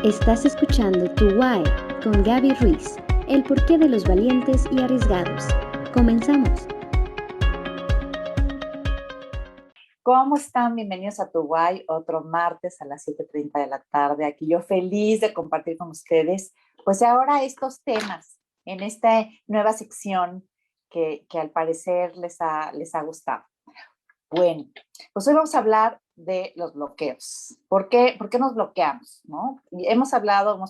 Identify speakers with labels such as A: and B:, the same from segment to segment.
A: Estás escuchando Tu Why con Gaby Ruiz, el porqué de los valientes y arriesgados. Comenzamos.
B: ¿Cómo están? Bienvenidos a Tu Why, otro martes a las 7:30 de la tarde. Aquí yo feliz de compartir con ustedes, pues ahora estos temas en esta nueva sección que al parecer les ha gustado. Bueno, pues hoy vamos a hablar de los bloqueos. ¿Por qué nos bloqueamos? ¿No? Y hemos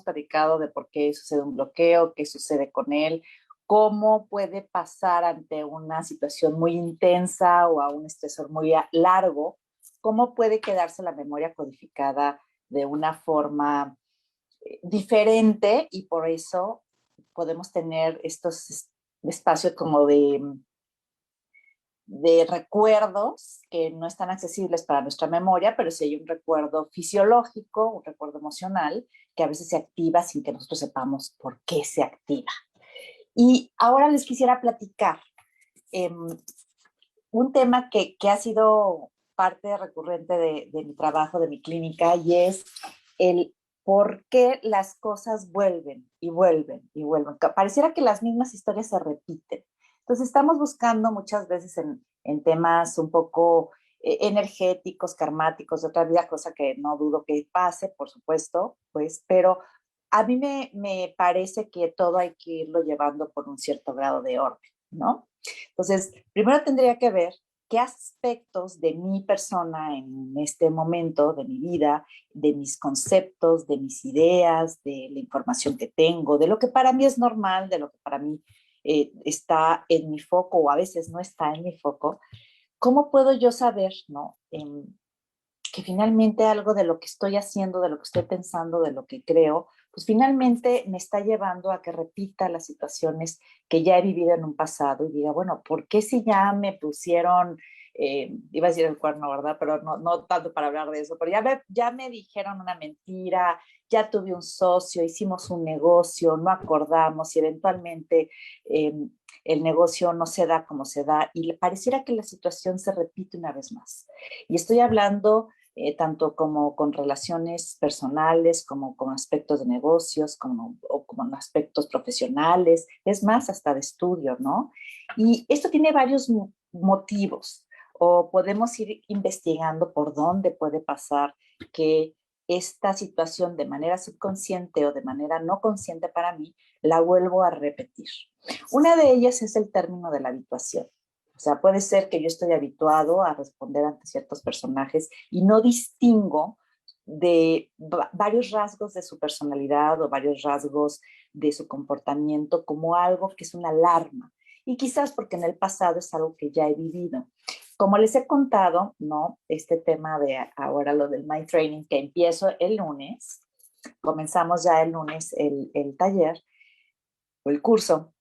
B: platicado de por qué sucede un bloqueo, qué sucede con él, cómo puede pasar ante una situación muy intensa o a un estresor muy largo, cómo puede quedarse la memoria codificada de una forma diferente y por eso podemos tener estos espacios como de recuerdos que no están accesibles para nuestra memoria, pero sí hay un recuerdo fisiológico, un recuerdo emocional, que a veces se activa sin que nosotros sepamos por qué se activa. Y ahora les quisiera platicar un tema que ha sido parte recurrente de mi trabajo, de mi clínica, y es el por qué las cosas vuelven y vuelven y vuelven. Pareciera que las mismas historias se repiten. Entonces estamos buscando muchas veces en temas un poco energéticos, karmáticos, de otra vida, cosa que no dudo que pase, por supuesto, pues, pero a mí me parece que todo hay que irlo llevando por un cierto grado de orden, ¿no? Entonces, primero tendría que ver qué aspectos de mi persona en este momento, de mi vida, de mis conceptos, de mis ideas, de la información que tengo, de lo que para mí es normal, de lo que para mí está en mi foco o a veces no está en mi foco, ¿cómo puedo yo saber, ¿no? Que finalmente algo de lo que estoy haciendo, de lo que estoy pensando, de lo que creo, pues finalmente me está llevando a que repita las situaciones que ya he vivido en un pasado y diga, bueno, ¿por qué si ya me pusieron, iba a decir el cuerno, ¿verdad? Pero no tanto para hablar de eso, pero ya me dijeron una mentira, ya tuve un socio, hicimos un negocio, no acordamos y eventualmente eh, el negocio no se da como se da y pareciera que la situación se repite una vez más. Y estoy hablando tanto como con relaciones personales, como con aspectos de negocios, o como en aspectos profesionales, es más, hasta de estudio, ¿no? Y esto tiene varios motivos, o podemos ir investigando por dónde puede pasar que esta situación de manera subconsciente o de manera no consciente para mí, la vuelvo a repetir. Una de ellas es el término de la habituación. O sea, puede ser que yo estoy habituado a responder ante ciertos personajes y no distingo de varios rasgos de su personalidad o varios rasgos de su comportamiento como algo que es una alarma. Y quizás porque en el pasado es algo que ya he vivido. Como les he contado, ¿no? Este tema de ahora lo del Mind Training que empiezo el lunes, comenzamos ya el lunes el taller o el curso.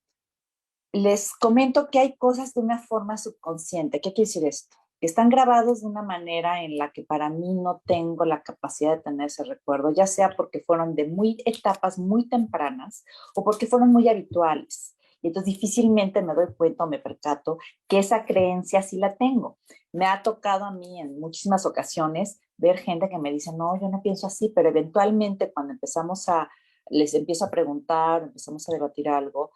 B: Les comento que hay cosas de una forma subconsciente. ¿Qué quiere decir esto? Que están grabados de una manera en la que para mí no tengo la capacidad de tener ese recuerdo, ya sea porque fueron de etapas muy tempranas o porque fueron muy habituales. Y entonces difícilmente me doy cuenta o me percato que esa creencia sí la tengo. Me ha tocado a mí en muchísimas ocasiones ver gente que me dice, no, yo no pienso así, pero eventualmente cuando les empiezo a preguntar, empezamos a debatir algo,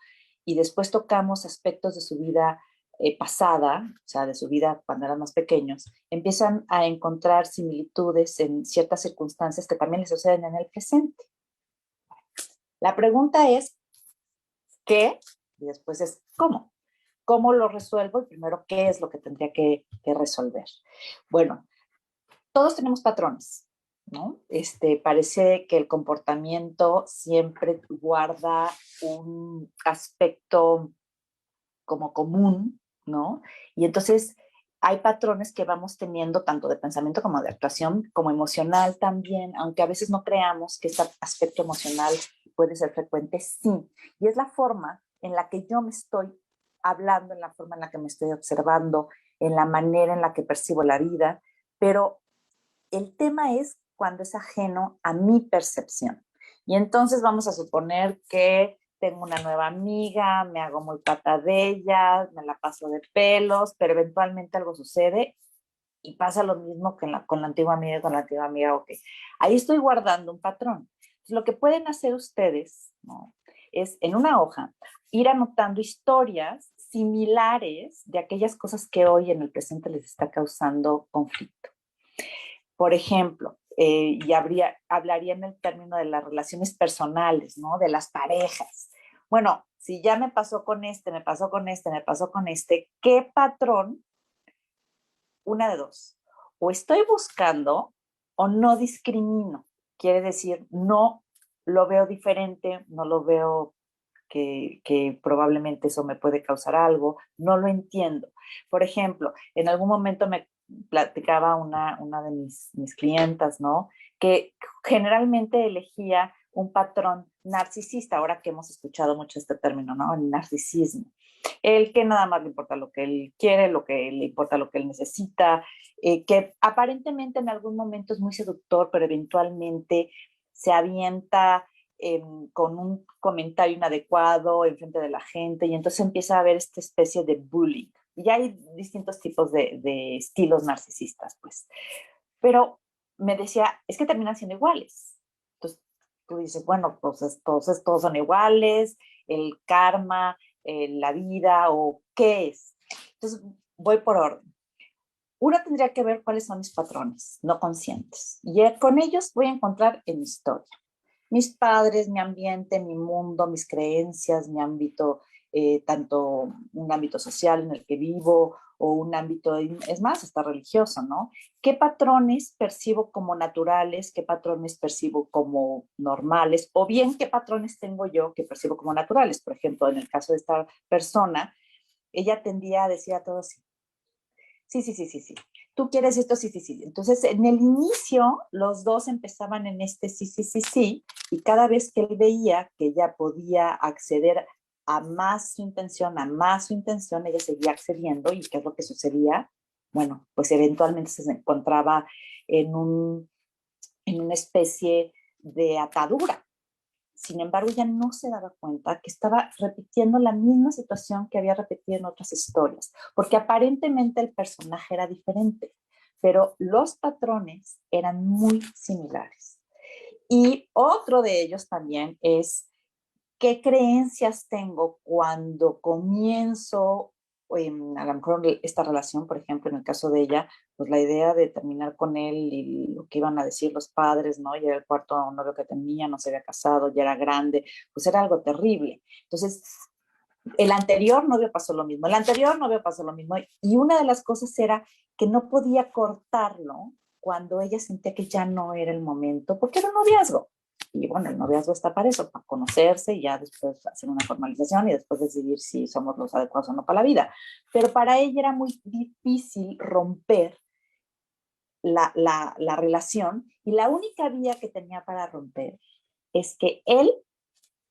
B: y después tocamos aspectos de su vida pasada, o sea, de su vida cuando eran más pequeños, empiezan a encontrar similitudes en ciertas circunstancias que también les suceden en el presente. La pregunta es, ¿qué? Y después es, ¿cómo? ¿Cómo lo resuelvo? Y primero, ¿qué es lo que tendría que resolver? Bueno, todos tenemos patrones, ¿no? Parece que el comportamiento siempre guarda un aspecto como común, ¿no? Y entonces hay patrones que vamos teniendo tanto de pensamiento como de actuación, como emocional también, aunque a veces no creamos que este aspecto emocional puede ser frecuente, sí. Y es la forma en la que yo me estoy hablando, en la forma en la que me estoy observando, en la manera en la que percibo la vida, pero el tema es cuando es ajeno a mi percepción. Y entonces vamos a suponer que tengo una nueva amiga, me hago muy pata de ella, me la paso de pelos, pero eventualmente algo sucede y pasa lo mismo que con la antigua amiga, con la antigua amiga, ok. Ahí estoy guardando un patrón. Lo que pueden hacer ustedes, ¿no?, es en una hoja ir anotando historias similares de aquellas cosas que hoy en el presente les está causando conflicto. Por ejemplo, y hablaría en el término de las relaciones personales, ¿no?, de las parejas. Bueno, si ya me pasó con este, me pasó con este, me pasó con este, ¿qué patrón? Una de dos. O estoy buscando o no discrimino. Quiere decir, no lo veo diferente, no lo veo que probablemente eso me puede causar algo, no lo entiendo. Por ejemplo, en algún momento me platicaba una de mis clientas, ¿no?, que generalmente elegía un patrón narcisista, ahora que hemos escuchado mucho este término, ¿no?, el narcisismo. El que nada más le importa lo que él quiere, lo que le importa lo que él necesita, que aparentemente en algún momento es muy seductor, pero eventualmente se avienta con un comentario inadecuado en frente de la gente, y entonces empieza a haber esta especie de bullying. Y hay distintos tipos de estilos narcisistas, pues. Pero me decía, es que terminan siendo iguales. Entonces tú dices, bueno, pues entonces todos son iguales, el karma, la vida, o qué es. Entonces voy por orden. Uno tendría que ver cuáles son mis patrones no conscientes. Y con ellos voy a encontrar en mi historia. Mis padres, mi ambiente, mi mundo, mis creencias, mi ámbito, tanto un ámbito social en el que vivo o un ámbito, es más, hasta religioso, ¿no? ¿Qué patrones percibo como naturales? ¿Qué patrones percibo como normales? O bien, ¿qué patrones tengo yo que percibo como naturales? Por ejemplo, en el caso de esta persona, ella tendía a decir a todos, sí, sí, sí, sí, sí. Tú quieres esto, sí, sí, sí. Entonces, en el inicio, los dos empezaban en este sí, sí, sí, sí, y cada vez que él veía que ella podía acceder a más su intención, a más su intención, ella seguía accediendo. ¿Y qué es lo que sucedía? Bueno, pues eventualmente se encontraba en, en una especie de atadura. Sin embargo, ella no se daba cuenta que estaba repitiendo la misma situación que había repetido en otras historias, porque aparentemente el personaje era diferente, pero los patrones eran muy similares. Y otro de ellos también es qué creencias tengo cuando comienzo a lo mejor esta relación, por ejemplo, en el caso de ella, pues la idea de terminar con él y lo que iban a decir los padres, ¿no? Y era el cuarto novio que tenía, no se había casado, ya era grande, pues era algo terrible. Entonces, el anterior novio pasó lo mismo, el anterior novio pasó lo mismo, y una de las cosas era que no podía cortarlo cuando ella sentía que ya no era el momento, porque era un noviazgo. Y bueno, el noviazgo está para eso, para conocerse y ya después hacer una formalización y después decidir si somos los adecuados o no para la vida. Pero para ella era muy difícil romper la relación, y la única vía que tenía para romper es que él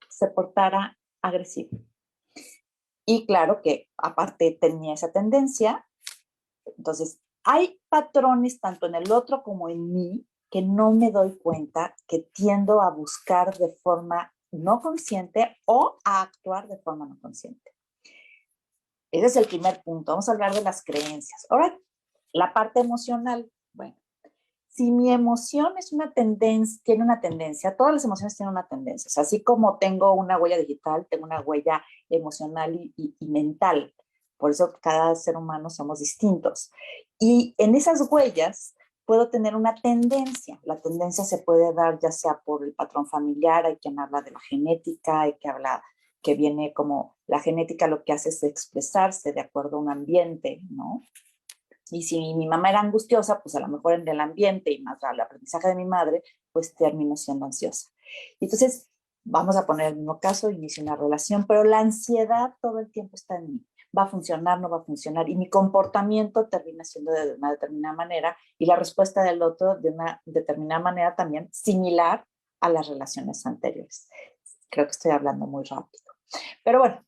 B: se portara agresivo. Y claro que aparte tenía esa tendencia. Entonces, hay patrones tanto en el otro como en mí que no me doy cuenta, que tiendo a buscar de forma no consciente o a actuar de forma no consciente. Ese es el primer punto. Vamos a hablar de las creencias. Ahora, la parte emocional. Bueno, si mi emoción es una tendencia, tiene una tendencia, todas las emociones tienen una tendencia. O sea, así como tengo una huella digital, tengo una huella emocional y mental. Por eso cada ser humano somos distintos. Y en esas huellas puedo tener una tendencia. La tendencia se puede dar ya sea por el patrón familiar, hay quien habla de la genética, hay que hablar que viene como la genética lo que hace es expresarse de acuerdo a un ambiente, ¿no? Y si mi mamá era angustiosa, pues a lo mejor en el ambiente y más el aprendizaje de mi madre, pues termino siendo ansiosa. Y entonces, vamos a poner el mismo caso, inicio una relación, pero la ansiedad todo el tiempo está en mí. Va a funcionar, no va a funcionar, y mi comportamiento termina siendo de una determinada manera y la respuesta del otro de una determinada manera también similar a las relaciones anteriores. Creo que estoy hablando muy rápido. Pero bueno,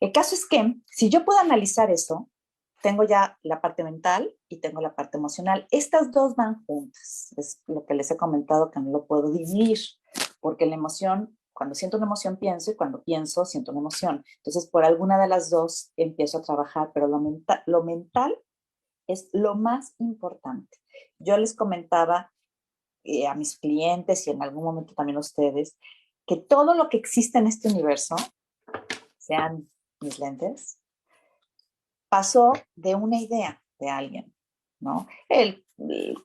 B: el caso es que si yo puedo analizar eso, tengo ya la parte mental y tengo la parte emocional. Estas dos van juntas. Es lo que les he comentado, que no lo puedo dividir, porque la emoción, cuando siento una emoción pienso, y cuando pienso siento una emoción. Entonces, por alguna de las dos empiezo a trabajar, pero lo mental es lo más importante. Yo les comentaba a mis clientes y en algún momento también a ustedes, que todo lo que existe en este universo, sean mis lentes, pasó de una idea de alguien, ¿no? El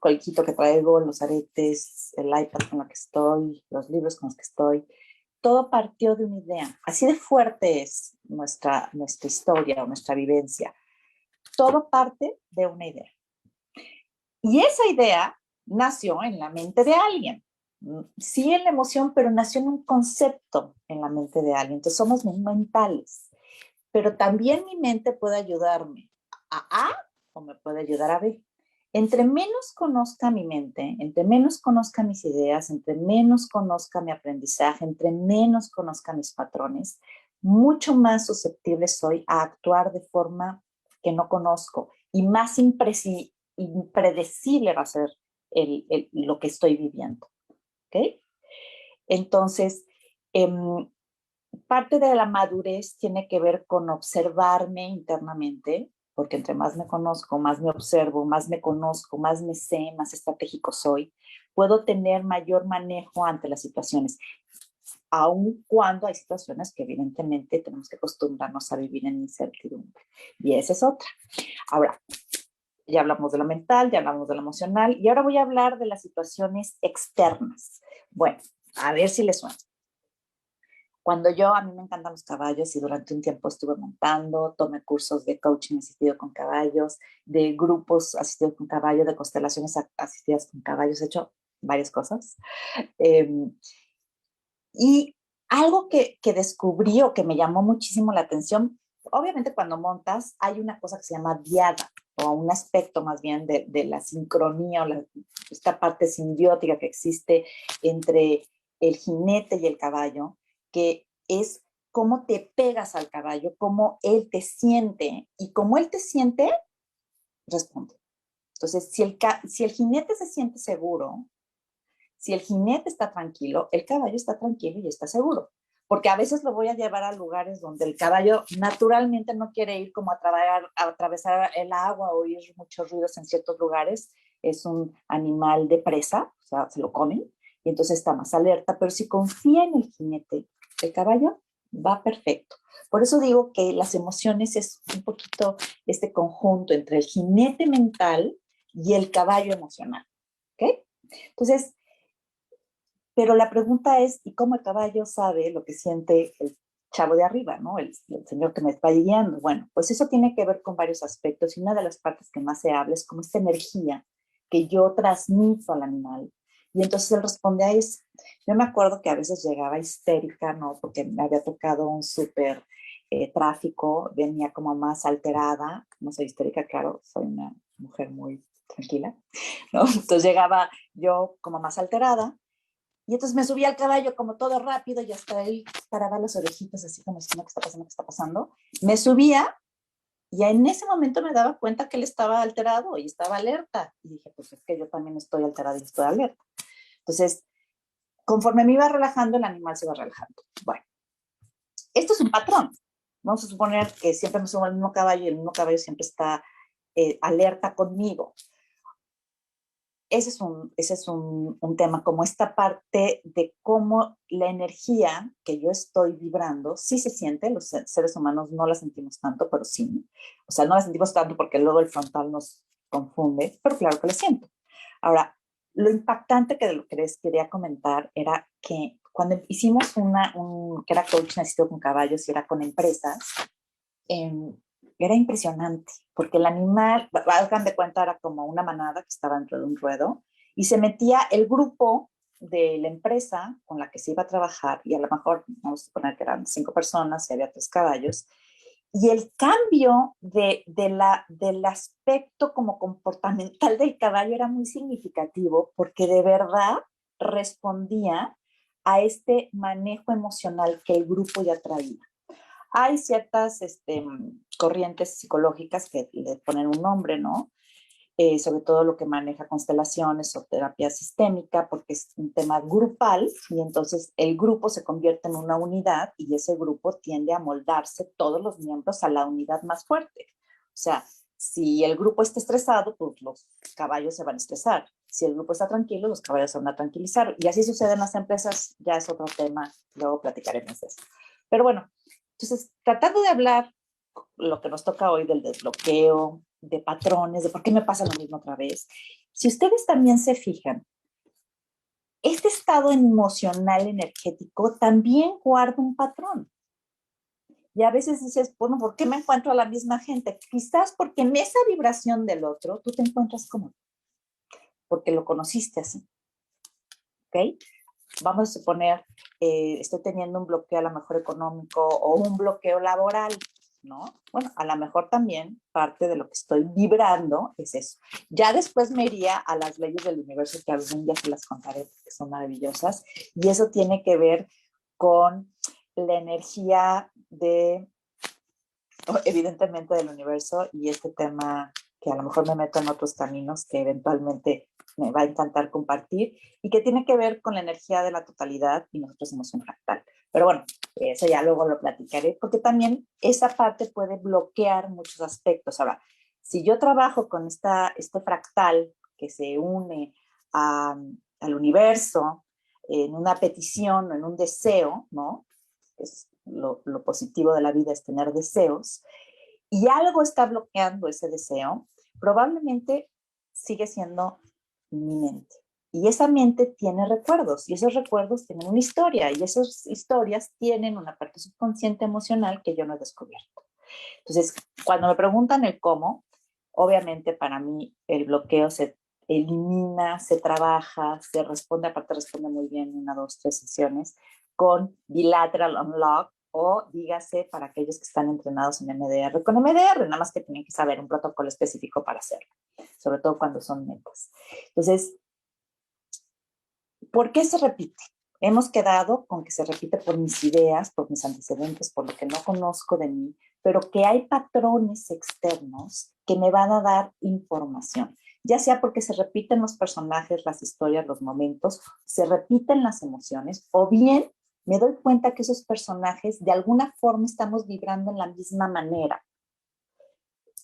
B: colchito que traigo, los aretes, el iPad con el que estoy, los libros con los que estoy, todo partió de una idea. Así de fuerte es nuestra historia o nuestra vivencia. Todo parte de una idea. Y esa idea nació en la mente de alguien. Sí en la emoción, pero nació en un concepto en la mente de alguien. Entonces somos mentales. Pero también mi mente puede ayudarme a A o me puede ayudar a B. Entre menos conozca mi mente, entre menos conozca mis ideas, entre menos conozca mi aprendizaje, entre menos conozca mis patrones, mucho más susceptible soy a actuar de forma que no conozco y más impredecible va a ser lo que estoy viviendo. ¿Ok? Entonces, parte de la madurez tiene que ver con observarme internamente, porque entre más me conozco, más me observo, más me conozco, más me sé, más estratégico soy, puedo tener mayor manejo ante las situaciones, aun cuando hay situaciones que evidentemente tenemos que acostumbrarnos a vivir en incertidumbre. Y esa es otra. Ahora, ya hablamos de lo mental, ya hablamos de lo emocional, y ahora voy a hablar de las situaciones externas. Bueno, a ver si les suena. Cuando a mí me encantan los caballos y durante un tiempo estuve montando, tomé cursos de coaching asistido con caballos, de grupos asistidos con caballos, de constelaciones asistidas con caballos, he hecho varias cosas. Y algo que descubrí o que me llamó muchísimo la atención, obviamente cuando montas hay una cosa que se llama diada, o un aspecto más bien de la sincronía, o esta parte simbiótica que existe entre el jinete y el caballo, que es cómo te pegas al caballo, cómo él te siente, y cómo él te siente, responde. Entonces, si el jinete se siente seguro, si el jinete está tranquilo, el caballo está tranquilo y está seguro. Porque a veces lo voy a llevar a lugares donde el caballo naturalmente no quiere ir, como a atravesar el agua o oír muchos ruidos en ciertos lugares. Es un animal de presa, o sea, se lo comen, y entonces está más alerta. Pero si confía en el jinete, el caballo va perfecto. Por eso digo que las emociones es un poquito este conjunto entre el jinete mental y el caballo emocional. ¿Ok? Entonces, pero la pregunta es, ¿y cómo el caballo sabe lo que siente el chavo de arriba, ¿no? El señor que me está guiando? Bueno, pues eso tiene que ver con varios aspectos, y una de las partes que más se habla es como esta energía que yo transmito al animal. Y entonces él responde a eso. Yo me acuerdo que a veces llegaba histérica, ¿no? Porque me había tocado un súper tráfico, venía como más alterada. No soy histérica, claro, soy una mujer muy tranquila, ¿no? Entonces llegaba yo como más alterada. Y entonces me subí al caballo como todo rápido y hasta él paraba las orejitas así como diciendo, ¿qué está pasando? ¿Qué está pasando? Me subía y en ese momento me daba cuenta que él estaba alterado y estaba alerta. Y dije, pues es que yo también estoy alterada y estoy alerta. Entonces, conforme me iba relajando, el animal se iba relajando. Bueno, esto es un patrón. Vamos a suponer que siempre me subo al mismo caballo y el mismo caballo siempre está alerta conmigo. Ese es un tema, como esta parte de cómo la energía que yo estoy vibrando sí se siente. Los seres humanos no la sentimos tanto, pero sí. O sea, no la sentimos tanto porque luego el frontal nos confunde, pero claro que la siento. Ahora, lo impactante que de lo que les quería comentar era que cuando hicimos que era coaching asistido con caballos y era con empresas, era impresionante, porque el animal, hagan de cuenta, era como una manada que estaba dentro de un ruedo, y se metía el grupo de la empresa con la que se iba a trabajar, y a lo mejor, vamos a suponer que eran 5 personas y había 3 caballos, y el cambio del aspecto como comportamental del caballo era muy significativo, porque de verdad respondía a este manejo emocional que el grupo ya traía. Hay ciertas corrientes psicológicas que le ponen un nombre, ¿no? Sobre todo lo que maneja constelaciones o terapia sistémica, porque es un tema grupal, y entonces el grupo se convierte en una unidad y ese grupo tiende a moldarse todos los miembros a la unidad más fuerte. O sea, si el grupo está estresado, pues los caballos se van a estresar. Si el grupo está tranquilo, los caballos se van a tranquilizar. Y así sucede en las empresas, ya es otro tema, luego platicaremos de eso. Pero bueno, entonces, tratando de hablar lo que nos toca hoy del desbloqueo, de patrones, de por qué me pasa lo mismo otra vez. Si ustedes también se fijan, este estado emocional energético también guarda un patrón. Y a veces dices, bueno, ¿por qué me encuentro a la misma gente? Quizás porque en esa vibración del otro tú te encuentras cómodo, porque lo conociste así. ¿Ok? Vamos a suponer, estoy teniendo un bloqueo a lo mejor económico o un bloqueo laboral, ¿no? Bueno, a lo mejor también parte de lo que estoy vibrando es eso. Ya después me iría a las leyes del universo que algún día se las contaré, que son maravillosas, y eso tiene que ver con la energía de, evidentemente, del universo y este tema que a lo mejor me meto en otros caminos que eventualmente me va a encantar compartir y que tiene que ver con la energía de la totalidad y nosotros somos un fractal. Pero bueno, eso ya luego lo platicaré porque también esa parte puede bloquear muchos aspectos. Ahora, si yo trabajo con este fractal que se une al universo en una petición o en un deseo, ¿no? Es lo positivo de la vida es tener deseos, y algo está bloqueando ese deseo, probablemente sigue siendo mi mente. Y esa mente tiene recuerdos, y esos recuerdos tienen una historia, y esas historias tienen una parte subconsciente emocional que yo no he descubierto. Entonces, cuando me preguntan el cómo, obviamente para mí el bloqueo se elimina, se trabaja, se responde, aparte responde muy bien en 1, 2, 3 sesiones, con bilateral unlock o dígase para aquellos que están entrenados en MDR, con MDR, nada más que tienen que saber un protocolo específico para hacerlo, sobre todo cuando son metas. Entonces, ¿por qué se repite? Hemos quedado con que se repite por mis ideas, por mis antecedentes, por lo que no conozco de mí, pero que hay patrones externos que me van a dar información, ya sea porque se repiten los personajes, las historias, los momentos, se repiten las emociones, o bien me doy cuenta que esos personajes de alguna forma estamos vibrando en la misma manera,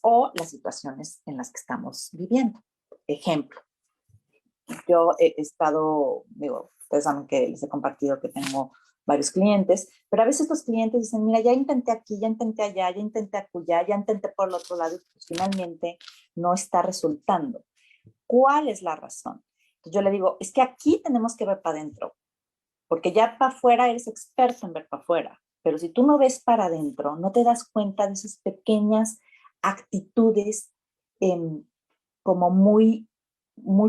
B: o las situaciones en las que estamos viviendo. Ejemplo, yo he estado, digo, ustedes saben que les he compartido que tengo varios clientes, pero a veces los clientes dicen, mira, ya intenté aquí, ya intenté allá, ya intenté acullá, ya intenté por el otro lado y pues finalmente no está resultando. ¿Cuál es la razón? Entonces yo le digo, es que aquí tenemos que ver para adentro, porque ya para afuera eres experto en ver para afuera, pero si tú no ves para adentro, no te das cuenta de esas pequeñas actitudes eh, como muy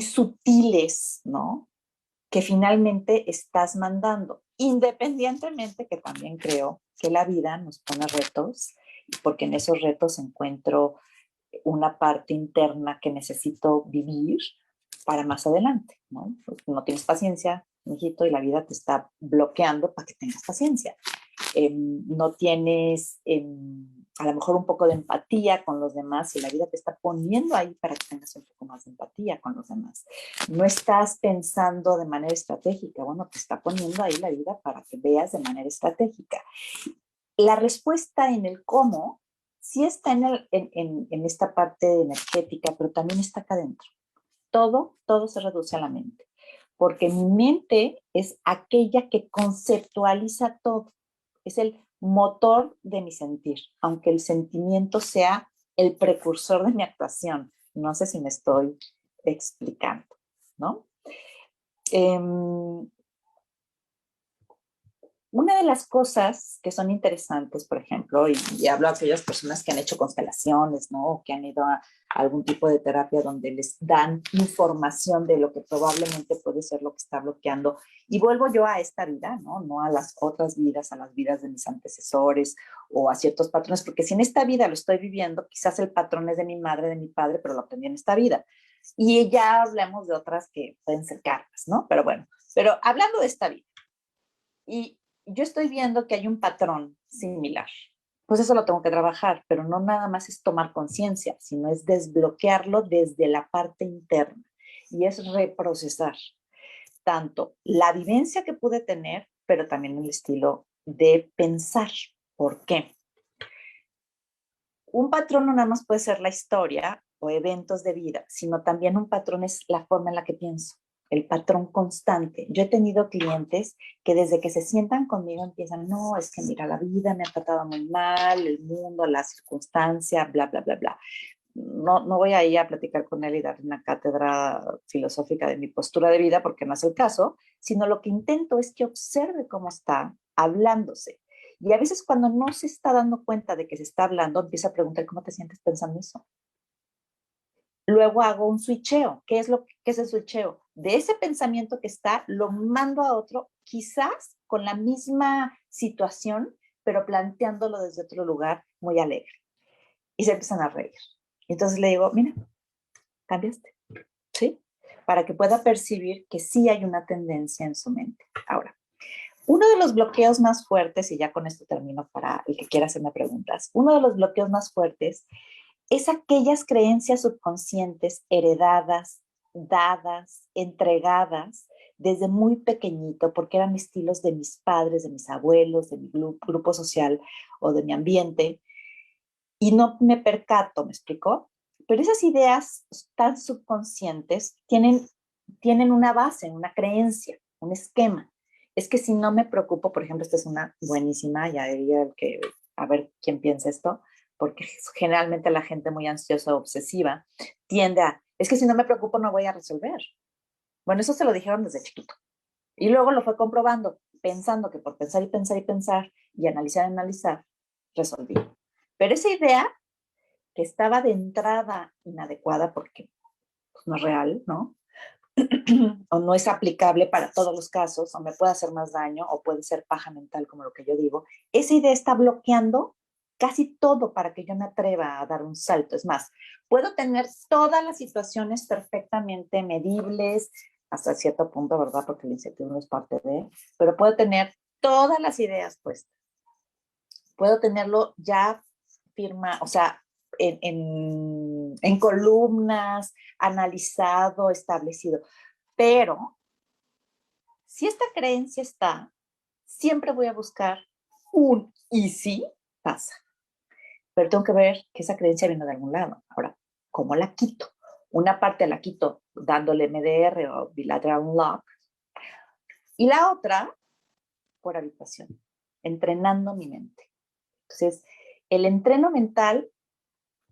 B: sutiles, ¿no? Que finalmente estás mandando, independientemente que también creo que la vida nos pone retos, porque en esos retos encuentro una parte interna que necesito vivir para más adelante, ¿no? No tienes paciencia, mijito, y la vida te está bloqueando para que tengas paciencia. No tienes a lo mejor un poco de empatía con los demás y la vida te está poniendo ahí para que tengas un poco más de empatía con los demás. No estás pensando de manera estratégica, bueno, te está poniendo ahí la vida para que veas de manera estratégica. La respuesta en el cómo sí está en esta parte energética, pero también está acá adentro. Todo se reduce a la mente, porque mi mente es aquella que conceptualiza todo, es el motor de mi sentir, aunque el sentimiento sea el precursor de mi actuación. No sé si me estoy explicando, ¿no? Una de las cosas que son interesantes, por ejemplo, y hablo a aquellas personas que han hecho constelaciones, ¿no? O que han ido a algún tipo de terapia donde les dan información de lo que probablemente puede ser lo que está bloqueando. Y vuelvo yo a esta vida, ¿no? No a las otras vidas, a las vidas de mis antecesores o a ciertos patrones, porque si en esta vida lo estoy viviendo, quizás el patrón es de mi madre, de mi padre, pero lo aprendí en esta vida. Y ya hablamos de otras que pueden ser karmas, ¿no? Pero bueno, pero hablando de esta vida, y yo estoy viendo que hay un patrón similar. Pues eso lo tengo que trabajar, pero no nada más es tomar conciencia, sino es desbloquearlo desde la parte interna y es reprocesar tanto la vivencia que pude tener, pero también el estilo de pensar. ¿Por qué? Un patrón no nada más puede ser la historia o eventos de vida, sino también un patrón es la forma en la que pienso, el patrón constante. Yo he tenido clientes que desde que se sientan conmigo empiezan, no, es que mira, la vida me ha tratado muy mal, el mundo, la circunstancia, bla, bla, bla, bla. No voy a ir a platicar con él y darle una cátedra filosófica de mi postura de vida, porque no es el caso, sino lo que intento es que observe cómo está hablándose. Y a veces cuando no se está dando cuenta de que se está hablando, empieza a preguntar, ¿cómo te sientes pensando eso? Luego hago un switcheo. ¿Qué es el switcheo? De ese pensamiento que está, lo mando a otro, quizás con la misma situación, pero planteándolo desde otro lugar muy alegre. Y se empiezan a reír. Entonces le digo, mira, cambiaste, ¿sí? Para que pueda percibir que sí hay una tendencia en su mente. Ahora, uno de los bloqueos más fuertes, y ya con esto termino para el que quiera hacerme preguntas, uno de los bloqueos más fuertes es aquellas creencias subconscientes heredadas, dadas, entregadas desde muy pequeñito, porque eran estilos de mis padres, de mis abuelos, de mi grupo social o de mi ambiente, y no me percato, ¿me explicó? Pero esas ideas tan subconscientes tienen una base, una creencia, un esquema. Es que si no me preocupo, por ejemplo, esta es una buenísima, ya diría que, a ver quién piensa esto, porque generalmente la gente muy ansiosa o obsesiva tiende a, es que si no me preocupo no voy a resolver. Bueno, eso se lo dijeron desde chiquito. Y luego lo fue comprobando, pensando que por pensar y pensar y pensar y analizar y analizar, resolví. Pero esa idea que estaba de entrada inadecuada porque pues, no es real, ¿no? O no es aplicable para todos los casos, o me puede hacer más daño, o puede ser paja mental, como lo que yo digo. Esa idea está bloqueando casi todo para que yo me atreva a dar un salto. Es más, puedo tener todas las situaciones perfectamente medibles, hasta cierto punto, ¿verdad? Porque la incertidumbre es parte de, pero puedo tener todas las ideas puestas. Puedo tenerlo ya firma, o sea, en columnas, analizado, establecido. Pero si esta creencia está, siempre voy a buscar un y si pasa. Pero tengo que ver que esa creencia viene de algún lado. Ahora, ¿cómo la quito? Una parte la quito dándole MDR o Bilateral Unlock y la otra por habitación, entrenando mi mente. Entonces, el entreno mental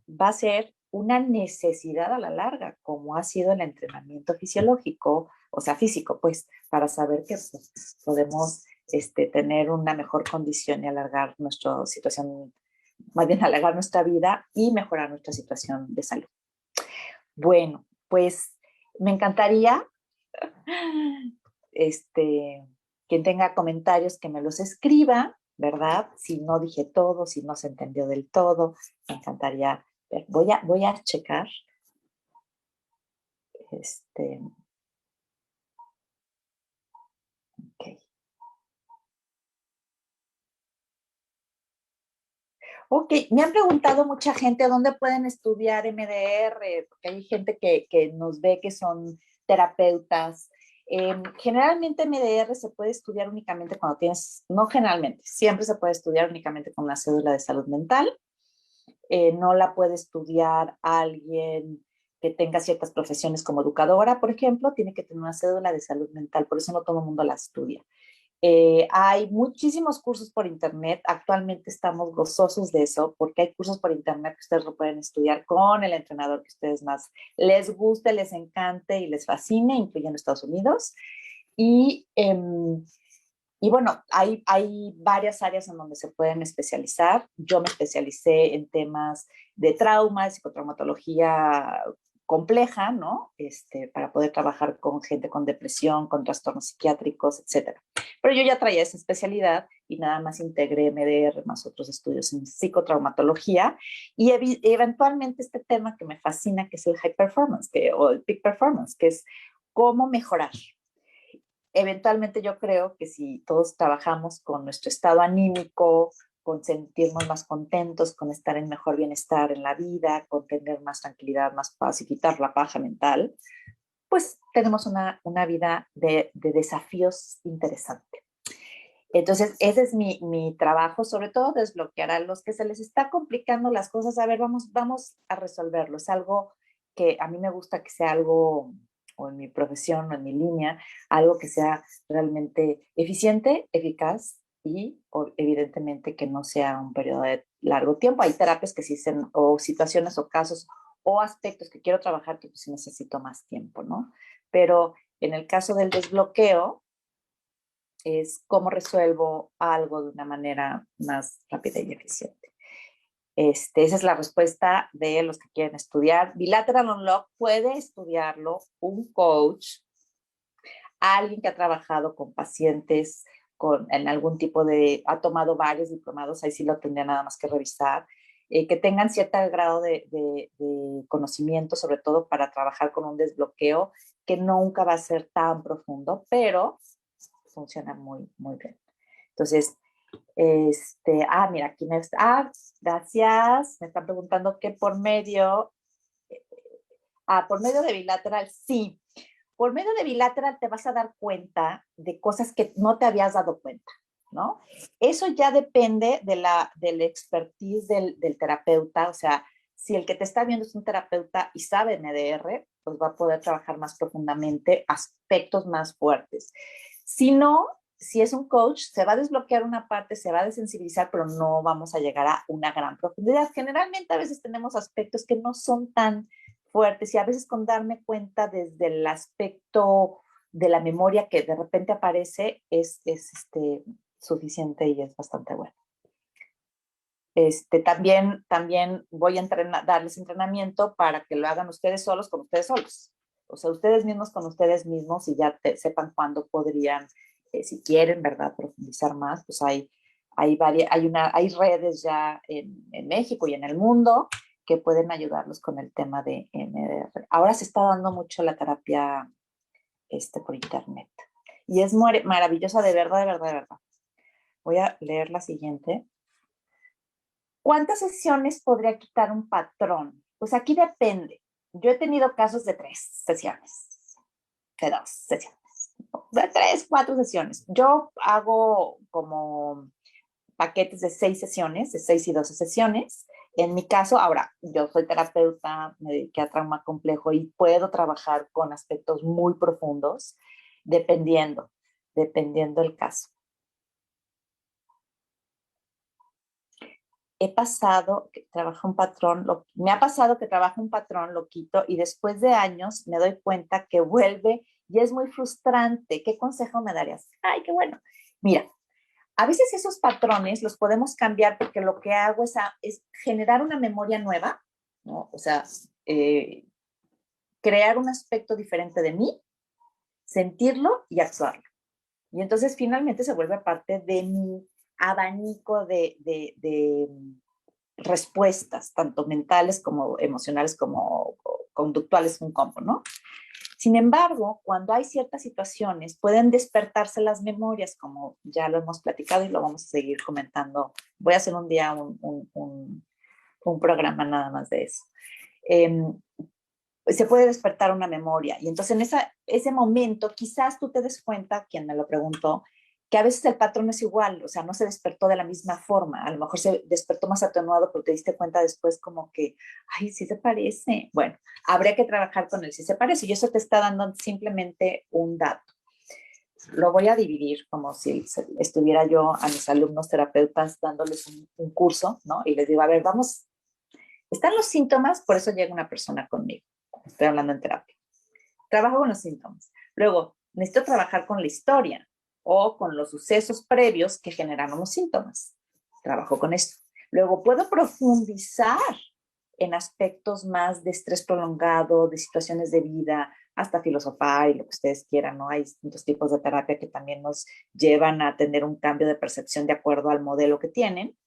B: va a ser una necesidad a la larga, como ha sido el entrenamiento fisiológico, o sea, físico, pues, para saber que pues, podemos tener una mejor condición y alargar nuestra situación, más bien alargar nuestra vida y mejorar nuestra situación de salud. Bueno, pues me encantaría, quien tenga comentarios que me los escriba, ¿verdad? Si no dije todo, si no se entendió del todo, me encantaría ver. Voy a checar. Ok. Ok, me han preguntado mucha gente dónde pueden estudiar MDR, porque hay gente que nos ve que son terapeutas. Generalmente MDR se puede estudiar únicamente cuando tienes, no generalmente, siempre se puede estudiar únicamente con una cédula de salud mental. No la puede estudiar alguien que tenga ciertas profesiones como educadora, por ejemplo, tiene que tener una cédula de salud mental, por eso no todo el mundo la estudia. Hay muchísimos cursos por internet, actualmente estamos gozosos de eso, porque hay cursos por internet que ustedes lo pueden estudiar con el entrenador que ustedes más les guste, les encante y les fascine, incluyendo Estados Unidos. Y, y bueno, hay varias áreas en donde se pueden especializar. Yo me especialicé en temas de trauma, de psicotraumatología compleja, ¿no? Para poder trabajar con gente con depresión, con trastornos psiquiátricos, etcétera. Pero yo ya traía esa especialidad y nada más integré MDR más otros estudios en psicotraumatología y eventualmente este tema que me fascina, que es el high performance, o el peak performance, que es cómo mejorar. Eventualmente yo creo que si todos trabajamos con nuestro estado anímico, con sentirnos más contentos, con estar en mejor bienestar en la vida, con tener más tranquilidad, más paz y quitar la paja mental, pues tenemos una vida de desafíos interesante. Entonces, ese es mi trabajo, sobre todo desbloquear a los que se les está complicando las cosas. A ver, vamos a resolverlo. Es algo que a mí me gusta que sea algo, o en mi profesión, o en mi línea, algo que sea realmente eficiente, eficaz y evidentemente que no sea un periodo de largo tiempo. Hay terapias que sí, o situaciones o casos o aspectos que quiero trabajar que pues sí necesito más tiempo, ¿no? Pero en el caso del desbloqueo, es cómo resuelvo algo de una manera más rápida y eficiente. Esa es la respuesta de los que quieren estudiar. Bilateral Unlock puede estudiarlo un coach, alguien que ha trabajado con pacientes en algún tipo ha tomado varios diplomados, ahí sí lo tendría nada más que revisar, que tengan cierto grado de conocimiento, sobre todo para trabajar con un desbloqueo que nunca va a ser tan profundo, pero funciona muy, muy bien. Entonces, mira, aquí gracias, me están preguntando que por medio de bilateral, sí. Por medio de bilateral te vas a dar cuenta de cosas que no te habías dado cuenta, ¿no? Eso ya depende del expertise del terapeuta, o sea, si el que te está viendo es un terapeuta y sabe MDR, pues va a poder trabajar más profundamente aspectos más fuertes. Si no, si es un coach, se va a desbloquear una parte, se va a desensibilizar, pero no vamos a llegar a una gran profundidad. Generalmente a veces tenemos aspectos que no son tan fuertes y a veces con darme cuenta desde el aspecto de la memoria que de repente aparece es suficiente y es bastante bueno. También voy a darles entrenamiento para que lo hagan ustedes solos con ustedes solos. O sea, ustedes mismos con ustedes mismos y ya sepan cuándo podrían, si quieren, ¿verdad?, profundizar más. Pues hay redes ya en México y en el mundo que pueden ayudarlos con el tema de MDR. Ahora se está dando mucho la terapia por internet. Y es maravillosa, de verdad, de verdad, de verdad. Voy a leer la siguiente. ¿Cuántas sesiones podría quitar un patrón? Pues aquí depende. Yo he tenido casos de 3 sesiones, de 2 sesiones, de 3, 4 sesiones. Yo hago como paquetes de 6 sesiones, de 6 y 12 sesiones. En mi caso, ahora, yo soy terapeuta, me dediqué a trauma complejo y puedo trabajar con aspectos muy profundos, dependiendo del caso. Me ha pasado que trabajo un patrón, lo quito y después de años me doy cuenta que vuelve y es muy frustrante. ¿Qué consejo me darías? Ay, qué bueno. Mira, a veces esos patrones los podemos cambiar porque lo que hago es generar una memoria nueva, ¿no? O sea, crear un aspecto diferente de mí, sentirlo y actuarlo. Y entonces finalmente se vuelve parte de mi abanico de respuestas, tanto mentales como emocionales como conductuales, un combo, ¿no? Sin embargo, cuando hay ciertas situaciones, pueden despertarse las memorias, como ya lo hemos platicado y lo vamos a seguir comentando. Voy a hacer un día un programa nada más de eso. Se puede despertar una memoria y entonces en ese momento quizás tú te des cuenta, quien me lo preguntó, que a veces el patrón es igual, o sea, no se despertó de la misma forma, a lo mejor se despertó más atenuado porque te diste cuenta después como que, ay, sí se parece. Bueno, habría que trabajar con él si se parece y eso te está dando simplemente un dato. Lo voy a dividir como si estuviera yo a mis alumnos terapeutas dándoles un curso, ¿no? Y les digo, a ver, vamos, están los síntomas, por eso llega una persona conmigo. Estoy hablando en terapia. Trabajo con los síntomas. Luego, necesito trabajar con la historia o con los sucesos previos que generaron los síntomas. Trabajo con esto. Luego, puedo profundizar en aspectos más de estrés prolongado, de situaciones de vida, hasta filosofar y lo que ustedes quieran, ¿no? Hay distintos tipos de terapia que también nos llevan a tener un cambio de percepción de acuerdo al modelo que tienen.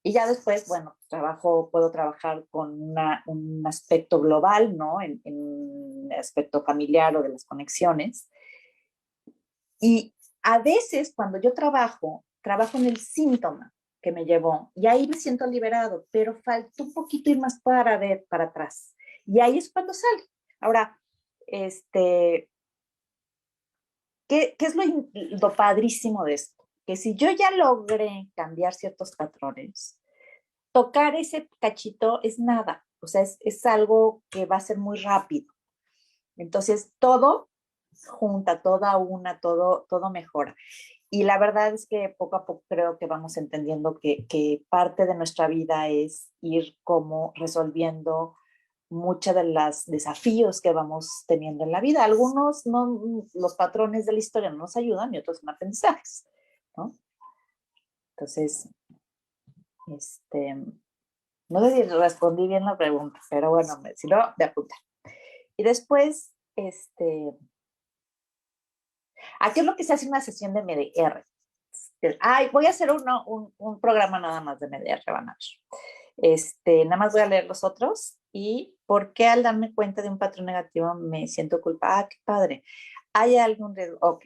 B: Y ya después, bueno, puedo trabajar con un aspecto global, ¿no? En aspecto familiar o de las conexiones. Y a veces cuando yo trabajo en el síntoma que me llevó y ahí me siento liberado, pero falta un poquito ir más para atrás. Y ahí es cuando sale. Ahora, ¿qué es lo padrísimo de esto? Que si yo ya logré cambiar ciertos patrones, tocar ese cachito es nada. O sea, es algo que va a ser muy rápido. Entonces, todo junta, todo mejora. Y la verdad es que poco a poco creo que vamos entendiendo que parte de nuestra vida es ir como resolviendo muchos de los desafíos que vamos teniendo en la vida. Algunos no, los patrones de la historia no nos ayudan y otros son aprendizajes, ¿no? Entonces, no sé si respondí bien la pregunta, pero bueno, si no, de apuntar. Y después, ¿a qué es lo que se hace una sesión de MDR? Ay, voy a hacer un programa nada más de MDR, van a ver. Nada más voy a leer los otros. ¿Y por qué al darme cuenta de un patrón negativo me siento culpable? Ah, qué padre. ¿Hay algún riesgo? Ok.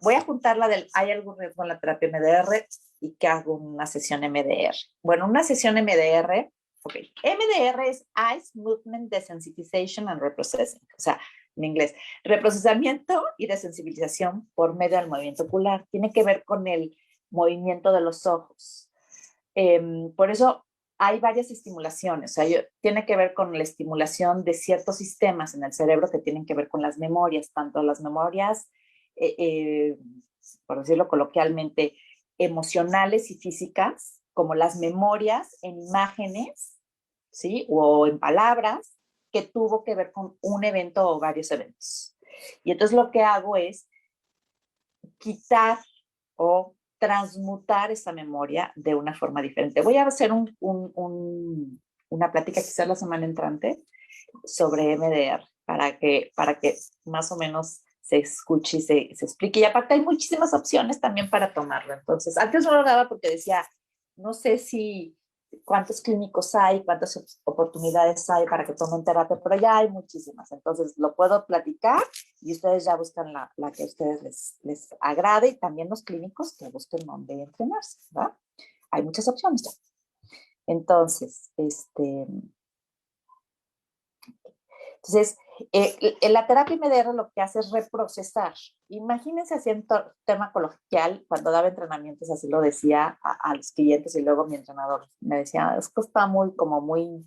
B: Voy a juntar la del ¿hay algún riesgo en la terapia MDR? Y que hago una sesión MDR. Bueno, una sesión MDR, ok. MDR es Eyes Movement Desensitization and Reprocessing. O sea, en inglés, reprocesamiento y desensibilización por medio del movimiento ocular. Tiene que ver con el movimiento de los ojos. Por eso hay varias estimulaciones. O sea, tiene que ver con la estimulación de ciertos sistemas en el cerebro que tienen que ver con las memorias, tanto las memorias, por decirlo coloquialmente, emocionales y físicas, como las memorias en imágenes, ¿sí? O en palabras, que tuvo que ver con un evento o varios eventos. Y entonces lo que hago es quitar o transmutar esa memoria de una forma diferente. Voy a hacer una plática quizás la semana entrante sobre MDR para que más o menos se escuche y se explique. Y aparte hay muchísimas opciones también para tomarlo. Entonces, antes no lo daba porque decía, no sé si cuántos clínicos hay, cuántas oportunidades hay para que tomen terapia, pero ya hay muchísimas. Entonces, lo puedo platicar y ustedes ya buscan la que a ustedes les agrade y también los clínicos que busquen dónde entrenarse, ¿verdad? Hay muchas opciones ya. Entonces, la terapia MDR lo que hace es reprocesar. Imagínense haciendo tema coloquial, cuando daba entrenamientos, así lo decía a los clientes y luego mi entrenador me decía, es que está muy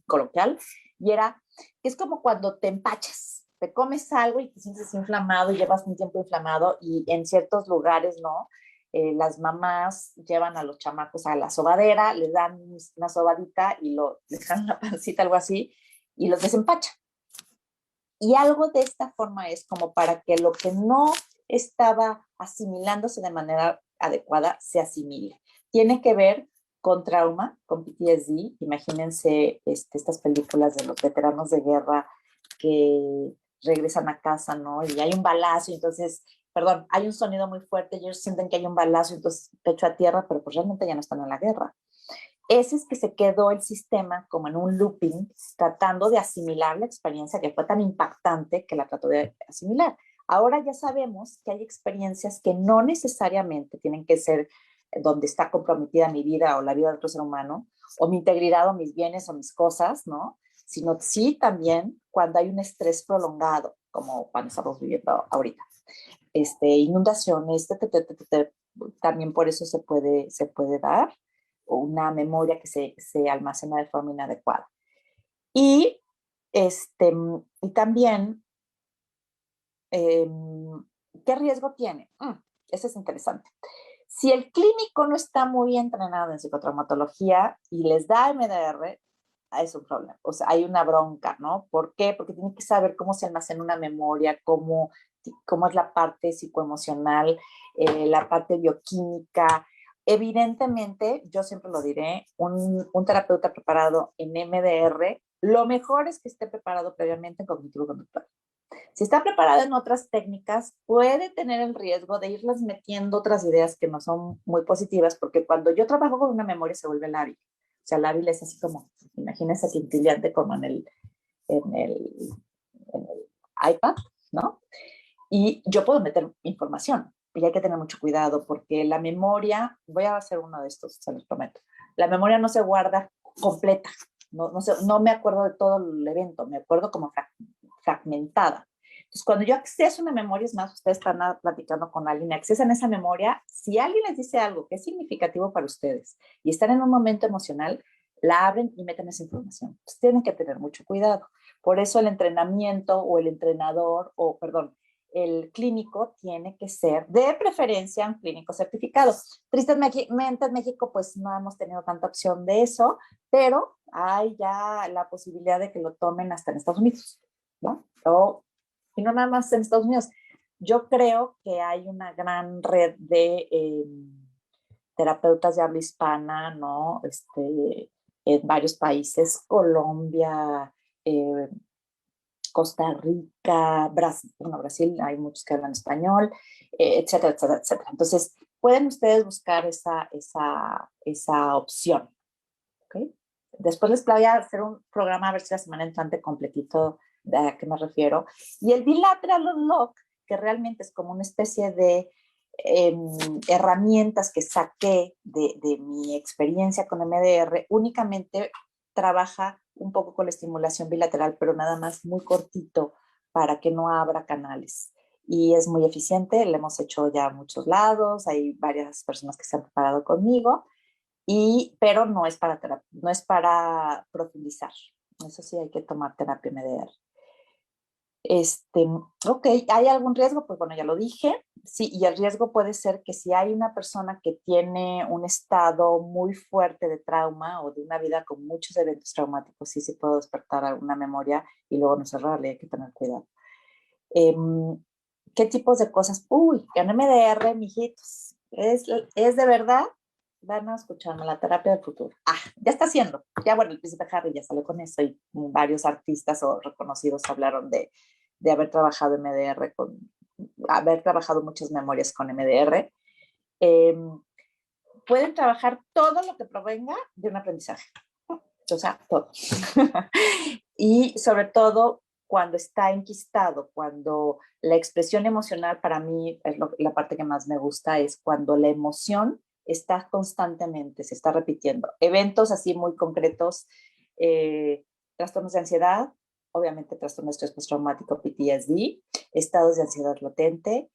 B: coloquial, y era que es como cuando te empachas, te comes algo y te sientes inflamado y llevas un tiempo inflamado y en ciertos lugares, ¿no? Las mamás llevan a los chamacos a la sobadera, les dan una sobadita y les dejan una pancita, algo así, y los desempachan. Y algo de esta forma es como para que lo que no estaba asimilándose de manera adecuada se asimile. Tiene que ver con trauma, con PTSD. Imagínense estas películas de los veteranos de guerra que regresan a casa, ¿no? Y hay un balazo, y entonces, perdón, hay un sonido muy fuerte y ellos sienten que hay un balazo, y entonces pecho a tierra, pero pues realmente ya no están en la guerra. Ese es que se quedó el sistema como en un looping, tratando de asimilar la experiencia que fue tan impactante que la trató de asimilar. Ahora ya sabemos que hay experiencias que no necesariamente tienen que ser donde está comprometida mi vida o la vida de otro ser humano, o mi integridad o mis bienes o mis cosas, ¿no? Sino sí también cuando hay un estrés prolongado, como cuando estamos viviendo ahorita. Inundaciones, también por eso se puede dar una memoria que se almacena de forma inadecuada. Y también, ¿qué riesgo tiene? Eso es interesante. Si el clínico no está muy entrenado en psicotraumatología y les da MDR, es un problema. O sea, hay una bronca, ¿no? ¿Por qué? Porque tienen que saber cómo se almacena una memoria, cómo es la parte psicoemocional, la parte bioquímica. Evidentemente, yo siempre lo diré, un terapeuta preparado en MDR, lo mejor es que esté preparado previamente en cognitivo-conductual. Si está preparado en otras técnicas, puede tener el riesgo de irles metiendo otras ideas que no son muy positivas, porque cuando yo trabajo con una memoria se vuelve lábil. O sea, lábil es así como, imagínense quintillante como en el iPad, ¿no? Y yo puedo meter información, y hay que tener mucho cuidado porque la memoria, voy a hacer uno de estos, se los prometo, la memoria no se guarda completa, no me acuerdo de todo el evento, me acuerdo como fragmentada. Entonces, cuando yo acceso a una memoria, es más, ustedes están platicando con alguien, accesan a esa memoria, si alguien les dice algo que es significativo para ustedes y están en un momento emocional, la abren y meten esa información. Entonces tienen que tener mucho cuidado. Por eso el entrenamiento o el entrenador, o perdón, el clínico tiene que ser de preferencia un clínico certificado. Tristemente en México pues no hemos tenido tanta opción de eso, pero hay ya la posibilidad de que lo tomen hasta en Estados Unidos, ¿no? Y no nada más en Estados Unidos. Yo creo que hay una gran red de terapeutas de habla hispana, ¿no? En varios países, Colombia, eh, Costa Rica, Brasil, bueno, Brasil hay muchos que hablan español, etcétera, etcétera, etcétera. Entonces, pueden ustedes buscar esa opción, ¿ok? Después les voy a hacer un programa a ver si la semana entrante completito de a qué me refiero. Y el bilateral unlock, que realmente es como una especie de herramientas que saqué de mi experiencia con MDR, únicamente trabaja un poco con la estimulación bilateral, pero nada más muy cortito para que no abra canales. Y es muy eficiente, lo hemos hecho ya a muchos lados, hay varias personas que se han preparado conmigo, pero no es para profundizar. Eso sí, hay que tomar terapia MDR. Ok, ¿hay algún riesgo? Pues bueno, ya lo dije. Sí, y el riesgo puede ser que si hay una persona que tiene un estado muy fuerte de trauma o de una vida con muchos eventos traumáticos, sí puede despertar alguna memoria y luego no cerrarle, hay que tener cuidado. ¿Qué tipos de cosas? Uy, en MDR, mijitos, es de verdad, van a escucharme la terapia del futuro. Ya está haciendo. Ya bueno, el príncipe Harry ya salió con eso y varios artistas o reconocidos hablaron de haber trabajado MDR haber trabajado muchas memorias con MDR. Pueden trabajar todo lo que provenga de un aprendizaje. O sea, todo. Y sobre todo cuando está enquistado, cuando la expresión emocional para mí es la parte que más me gusta, es cuando la emoción está constantemente, se está repitiendo. Eventos así muy concretos, trastornos de ansiedad, obviamente trastorno de estrés postraumático, PTSD, estados de ansiedad latente,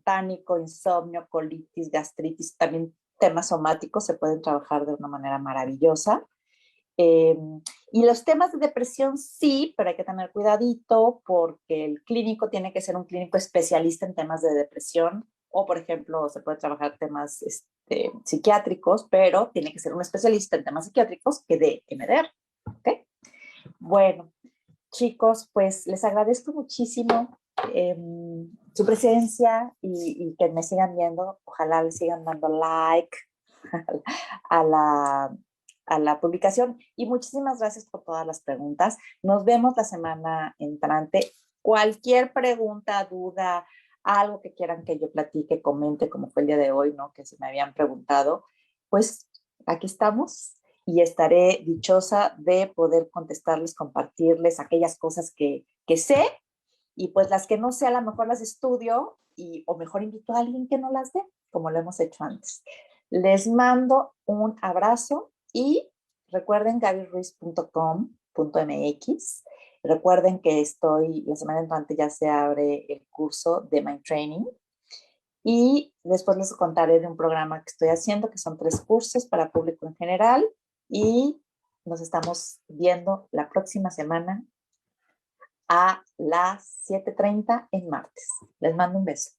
B: pánico, insomnio, colitis, gastritis, también temas somáticos se pueden trabajar de una manera maravillosa. Y los temas de depresión sí, pero hay que tener cuidadito porque el clínico tiene que ser un clínico especialista en temas de depresión o, por ejemplo, se puede trabajar temas psiquiátricos, pero tiene que ser un especialista en temas psiquiátricos que de MDR. ¿Okay? Bueno, chicos, pues les agradezco muchísimo su presencia y que me sigan viendo. Ojalá les sigan dando like a la publicación y muchísimas gracias por todas las preguntas. Nos vemos la semana entrante. Cualquier pregunta, duda, algo que quieran que yo platique, comente, como fue el día de hoy, ¿no? Que se me habían preguntado, pues aquí estamos y estaré dichosa de poder contestarles, compartirles aquellas cosas que sé y pues las que no sé, a lo mejor las estudio o mejor invito a alguien que no las dé, como lo hemos hecho antes. Les mando un abrazo y recuerden gabyruiz.com.mx. Recuerden que la semana entrante ya se abre el curso de Mind Training y después les contaré de un programa que estoy haciendo, que son 3 cursos para público en general y nos estamos viendo la próxima semana a las 7:30 en martes. Les mando un beso.